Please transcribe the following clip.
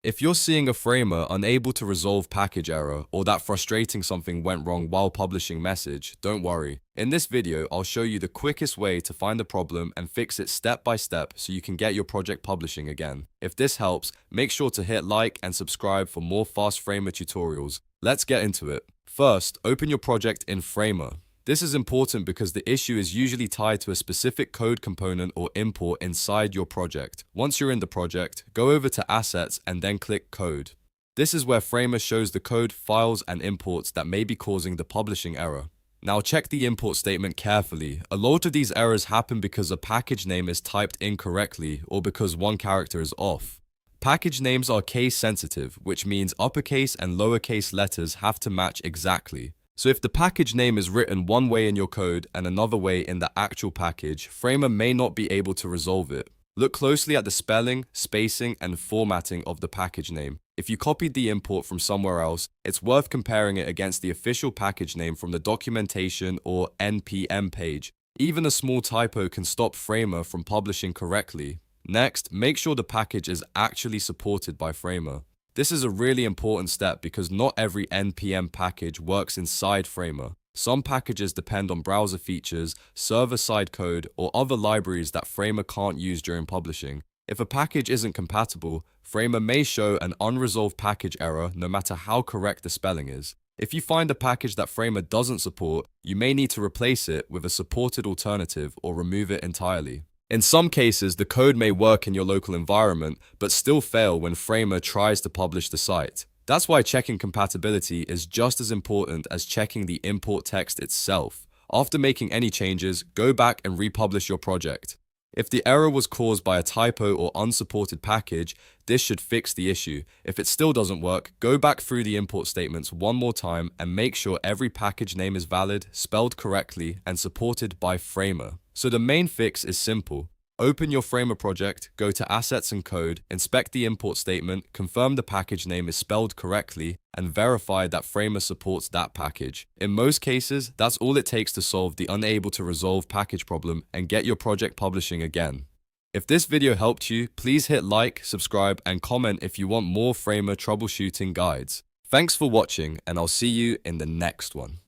If you're seeing a framer unable to resolve package error or that frustrating something went wrong while publishing message, don't worry. In this video, I'll show you the quickest way to find the problem and fix it step by step so you can get your project publishing again. If this helps, make sure to hit like and subscribe for more fast framer tutorials. Let's get into it. First, open your project in Framer. This is important because the issue is usually tied to a specific code component or import inside your project. Once you're in the project, go over to Assets and then click Code. This is where Framer shows the code, files, and imports that may be causing the publishing error. Now check the import statement carefully. A lot of these errors happen because a package name is typed incorrectly or because one character is off. Package names are case sensitive, which means uppercase and lowercase letters have to match exactly. So if the package name is written one way in your code and another way in the actual package, Framer may not be able to resolve it. Look closely at the spelling, spacing, and formatting of the package name. If you copied the import from somewhere else, it's worth comparing it against the official package name from the documentation or NPM page. Even a small typo can stop Framer from publishing correctly. Next, make sure the package is actually supported by Framer. This is a really important step because not every NPM package works inside Framer. Some packages depend on browser features, server-side code, or other libraries that Framer can't use during publishing. If a package isn't compatible, Framer may show an unresolved package error no matter how correct the spelling is. If you find a package that Framer doesn't support, you may need to replace it with a supported alternative or remove it entirely. In some cases, the code may work in your local environment, but still fail when Framer tries to publish the site. That's why checking compatibility is just as important as checking the import text itself. After making any changes, go back and republish your project. If the error was caused by a typo or unsupported package, this should fix the issue. If it still doesn't work, go back through the import statements one more time and make sure every package name is valid, spelled correctly, and supported by Framer. So the main fix is simple. Open your Framer project, go to Assets and Code, inspect the import statement, confirm the package name is spelled correctly, and verify that Framer supports that package. In most cases, that's all it takes to solve the unable to resolve package problem and get your project publishing again. If this video helped you, please hit like, subscribe, and comment if you want more Framer troubleshooting guides. Thanks for watching, and I'll see you in the next one.